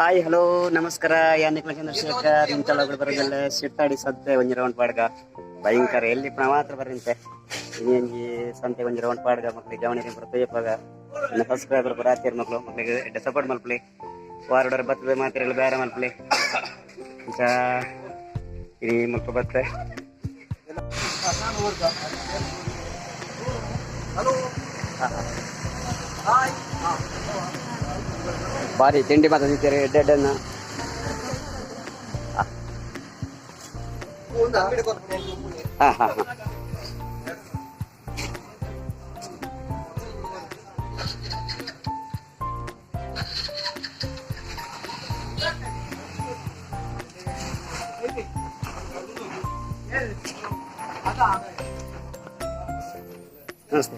Hi hello ನಮಸ್ಕಾರ ಯಾನಿಕ್ಲ ಚಂದ್ರಶೇಖರ್ ಇಂಚಲಗಳು ಬರೋದಲ್ಲ ಸಿಟ್ಟಾಡಿ ಸದ್ದೆ ಒಂಜಿ round ಪಾಡ್ಗ ಭಯಂಕರ ಎಲ್ಲಿ ಮಾತ್ರ ಬರಂತೆ ಇನ್ನಿ ಸಂತೆ ಒಂಜಿ ರೌಂಡ್ ಪಾಡ್ಗ ಮಕ್ಳಿಗೆ ಗಮನಿಗೆ ಪ್ರತಿಯಪ್ಪಾಗ ಇನ್ನು ಸಬ್ಸ್ಕ್ರೈಬರ್ ಬರಾತಿರ್ ಮಕ್ಳಿಗೆ ಎಡ್ಡೆ ಸಪೋರ್ಟ್ ಮಲ್ಪಲಿ ವಾರಡೋರ್ ಬರ್ತದೆ ಮಾತ್ರ ಬೇರೆ ಮಲ್ಪಲಿ ಇಂಚ ಇನಿ ಮಕ್ಳು ಬತ್ತೆ ಬಾರಿ ತಿಂಡಿ ಮಾತ್ರ ತಿಂತೀರಿ ಎಡ್ಡೆಡ್ಡನ್ನ ಹಾ ಹಾ ಹಾ ನಮಸ್ತೆ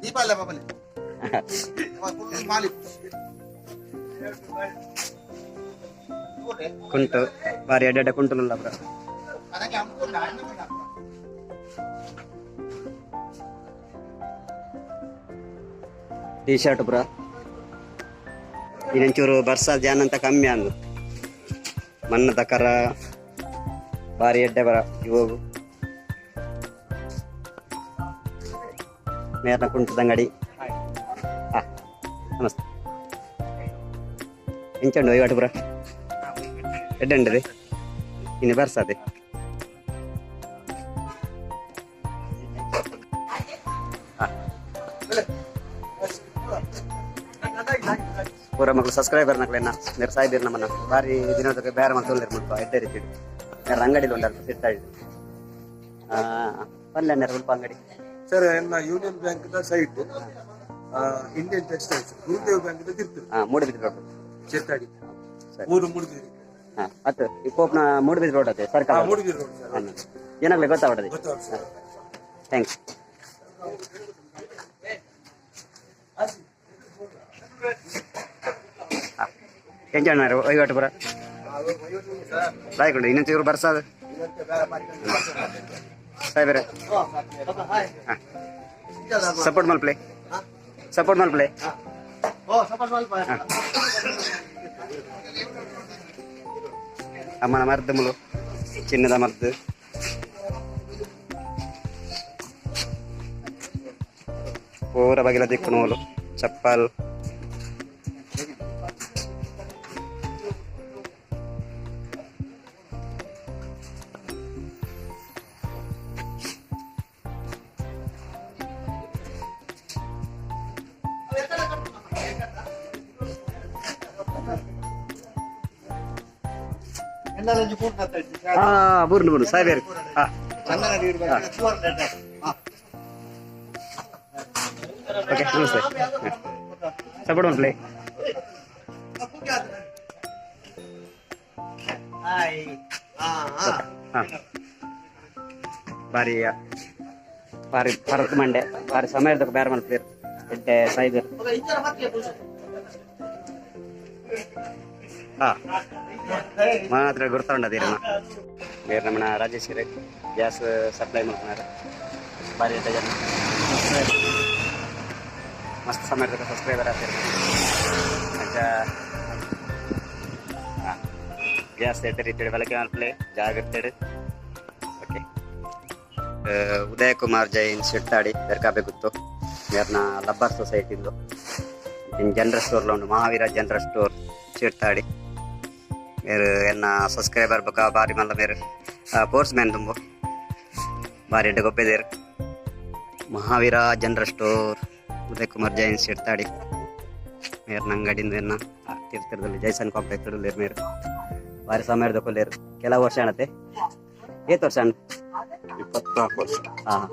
ದೀಪ ಅಲ್ಲ ಬಾಬಲಿ ಕುಂಟು ಬಾರಿ ಎಡ್ಡೆ ಕುಂಟುನಲ್ಲ ಬ್ರ ಟೀ ಶರ್ಟ್ ಬ್ರ ಇನ್ನೊಂಚೂರು ಬರ್ಸ ಜಾನ ಅಂತ ಕಮ್ಮಿ ಅಂದು ಮಣ್ಣ ತಕರ ಬಾರಿ ಎಡ್ಡೆ ಬರ ಇವು ಮೇರ್ನ ಕುಂಟದ ಅಂಗಡಿ ಹಾ ನಮಸ್ತೆ ಎಂಚಂಡು ಐವತ್ತು ಬ್ರ ಎಡ್ಡೆ ರೀ ಇನ್ನು ಬರ್ಸದೆ ಪೂರ ಮಕ್ಕಳು ಸಬ್ಸ್ಕ್ರೈಬರ್ ನಕ್ಲೇನ ಮೇರೆ ಸಾಯ್ದಿರ್ ನಮ್ಮನ್ನ ಬಾರಿ ದಿನದ ಬೇರೆ ಮಕ್ಕಳು ತೊಂದರೆ ಮುಲ್ಪ ಎಡ್ಡೆ ರೀತಿ ಮೇರೆ ಅಂಗಡಿಲಿ ಉಂಟಲ್ಲ ಸಿಗ್ತಾ ಇದ್ದು ಪಲ್ಯ ಸ್ವಲ್ಪ ಅಂಗಡಿ ಸರ್ ನನ್ನ union bank site Indian textiles Gurudev bank ತಿರ್ತದೆ ಮೂಡುಬಿದ್ರೆ ರೋಡ್ ಚಿರ್ತಾಡಿ ಊರು ಮೂಡುಬಿದ್ರೆ ಮತ್ತು ಈ ಕೋಪ್ನ ಮೂಡುಬಿದ್ರೆ ರೋಡ್ ಅದೇ ಸರ್ಕಾರ ಮೂಡುಬಿದ್ರೆ ರೋಡ್ ಸರ್ ಏನಾಗಲಿ ಗೊತ್ತಾಗ್ತದೆ ಸರ್ ಥ್ಯಾಂಕ್ಸ್ ಎಂಜಾಯ್ ಮಾರು ಐವತ್ತು ಬರ ಬಾಯ್ಕೊಂಡು ಇನ್ನೊಂದು ಇವ್ರು ಬರ್ಸೋದು ಸಾಯ್ಬೇರೆ ಹಾಂ ಸಪೋರ್ಟ್ ಮಲ್ಪ್ಲೆ ಹಾಂ ಅಮ್ಮನ ಮರದ್ದು ಮುಳು ಚಿನ್ನದ ಮರದ್ದು ಪೂರ ಬಗೆಲ ದಿಕ್ಕು ನೂಲು ಚಪ್ಪಲ್ ಬೂರ್ನು ಸಾಯ್ಬೇರು ಓಕೆ ನಮಸ್ತೆ ಸಪೋರ್ಟ್ ಮಲ್ಪ್ಲೆ ಹಾಂ ಬಾರಿ ಬಾರಿ ಪರತ್ ಮಂಡೆ ಬಾರಿ ಸಮಯದ ಬೇರೆ ಮಲ್ಪೇರು ಎಡ್ಡೆ ಸಾಯ್ಬೇರು ಹಾಂ ಮಾತ್ರ ಗುರ್ತೊಂಡದಿರನ ಬೇರೆ ನಮ್ಮನ ರಾಜೇಶ್ವರಿ ಗ್ಯಾಸ್ ಸಪ್ಲೈ ಮಾಡ್ತಾರೆ ಬಾರಿ ಎಡ್ಡೆ ಜನ ಮಸ್ತ್ ಸಮಯದ ಸಬ್ಸ್ಕ್ರೈಬರ್ ಆಗ್ತೀರಿ ಹಾಂ ಗ್ಯಾಸ್ ಎಡ್ಡೆ ರೀತಿ ಬೆಳಗ್ಗೆ ಮಲ್ಪಲೆ ಜಾಗ್ರತೆ ಓಕೆ ಉದಯ್ ಕುಮಾರ್ ಜೈನ್ ಶಿಟ್ಟಾಡಿ ಬೆರ್ಕಾಬೇಕಿತ್ತು ಮೇರ್ನ ಲಬ್ಬರ್ ಸೊಸೈಟಿಂದು ಜನರಲ್ ಸ್ಟೋರ್ಲ ಉಂಟು ಮಹಾವೀರ ಜನರಲ್ ಸ್ಟೋರ್ ಶಿಟ್ಟಾಡಿ ಮೇರು ಎನ್ನ ಸಬ್ಸ್ಕ್ರೈಬರ್ ಬೊಕ ಬಾರಿ ಮಲ್ಲ ಮೇರು ಪೋರ್ಸ್ ಮ್ಯಾನ್ ತುಂಬು ಬಾರಿ ಎಡ್ಡೆ ಗೊಬ್ಬೆದೇರು ಮಹಾವೀರ ಜನರಲ್ ಸ್ಟೋರ್ ಉದಯ್ ಕುಮಾರ್ ಜೈನ್ ಶಿಟ್ಟಾಡಿ ಮೇರ್ನ ಅಂಗಡಿಂದ ಎನ್ನ ತೀರ್ಥದಲ್ಲಿ ಜೈಸನ್ ಕಾಂಪ್ಲೆಕ್ಸ್ ಇಡಲೇರು ಮೇರು ಬಾರಿ ಸಮಯದ ಕೊಲ್ಲೇರು ಕೆಲವು ವರ್ಷ ಅಣತೆ ಏತ್ ವರ್ಷ ಅಣ್ಣ 24 ವರ್ಷ ಹಾಂ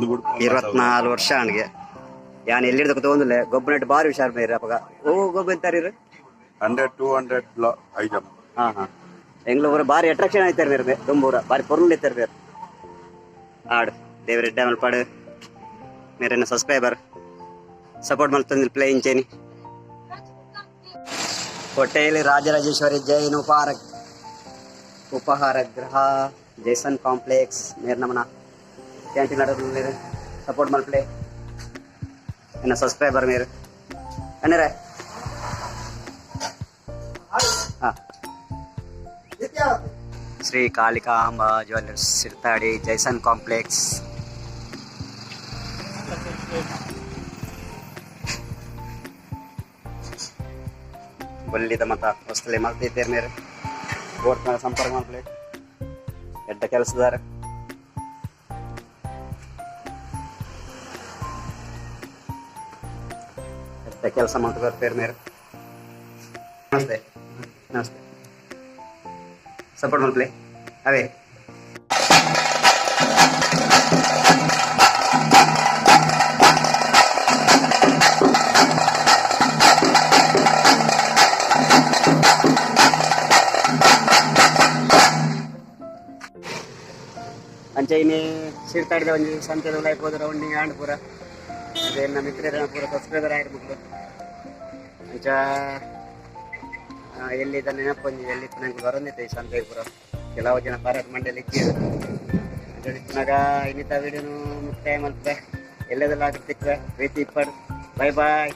24 ವರ್ಷ ಅವನಿಗೆ ಯಾನ್ ಎಲ್ಲಿಡ್ದ ತೊಗೊಂದಿಲ್ಲ ಗೊಬ್ಬರ ಬಾರಿ ಹುಷಾರ್ ಮೇರೆ ಅಪ್ಪಗ ಓ ಗೊಬ್ಬರ ಎಂತಾರಿ 100-200 ಐಟಮ್ ಹಾ ಹಾ ಎಂಗ್ಳೂರ ಬಾರಿ ಅಟ್ರಾಕ್ಷನ್ ಆಯ್ತಾರ ಮೇರೆ ತುಂಬೂರ ಬಾರಿ ಪೊರ್ಲು ಇರ್ತಾರೆ ಮೇರೆ ಆಡು ದೇವರ ಡ್ಯಾಮಲ್ ಪಾಡು ಮೇರೆ ಸಬ್ಸ್ಕ್ರೈಬರ್ ಸಪೋರ್ಟ್ ಮಾಡ್ತಂದಿಲ್ಲ ಪ್ಲೇ ಇಂಚೇನಿ ಹೋಟೆಲ್ ರಾಜರಾಜೇಶ್ವರಿ ಜೈನ್ ಉಪಹಾರ ಗೃಹ ಜೈಸನ್ ಕಾಂಪ್ಲೆಕ್ಸ್ ಮೇರ್ ನಮನ ಕ್ಯಾಂಟೀನ್ मेरे सपोर्ट मल प्ले एना सब्सक्राइबर मेरे अनेरे हाँ श्री कालिकांबा ज्वेलर्स सिरताड़ी जैसन कॉम्प्लेक्स ಬಲ್ಲಿದ ಮತ ಹೊಸಲೆ ಮಾಡ್ತಿದ್ದೇವೆ ಮೇರೆ ಬೋರ್ಡ್ ಮೇಲೆ ಸಂಪರ್ಕ ಮಾಡ್ಲಿ ಎಡ್ಡ ಕೆಲಸದಾರ ಎಡ್ಡ ಕೆಲಸ ಮಾಡ್ತಿದ್ದಾರೆ ಮೇರೆ ನಮಸ್ತೆ ನಮಸ್ತೆ ಸಪೋರ್ಟ್ ಮಾಡ್ಲಿ ಅವೇ ಅಂಚೈನಿ ಸಿರ್ತಾಡಿದ ಒಂದು ಸಂತೆದ ಲೈಫ್ ಹೋದ ರೌಂಡಿಂಗ್ ಆಂಡ್ ಪೂರ ಅದೇ ನಮ್ಮ ಮಿತ್ರರ ಪೂರ ಸಬ್ಸ್ಕ್ರೈಬರ್ ಆಗಿರ್ಬೇಕು ಅಂಚ ಎಲ್ಲಿದ್ದ ನೆನಪು ಎಲ್ಲಿತ್ತು ನಂಗೆ ಬರೋದಿತ್ತು ಈ ಸಂತೆಗೆ ಪೂರ ಕೆಲವು ಜನ ಪಾರಾಟ ಮಂಡಿಯಲ್ಲಿ ಇದ್ದಿದ್ದಾಗ ಇನ್ನಿತ ವಿಡಿಯೋನು ಮುಕ್ತಾಯ ಮಾಡ್ತದೆ ಎಲ್ಲದೆಲ್ಲ ಆಗುತ್ತಿಕ್ವೆ ಪ್ರೀತಿ ಇಪ್ಪಡು ಬಾಯ್ ಬಾಯ್.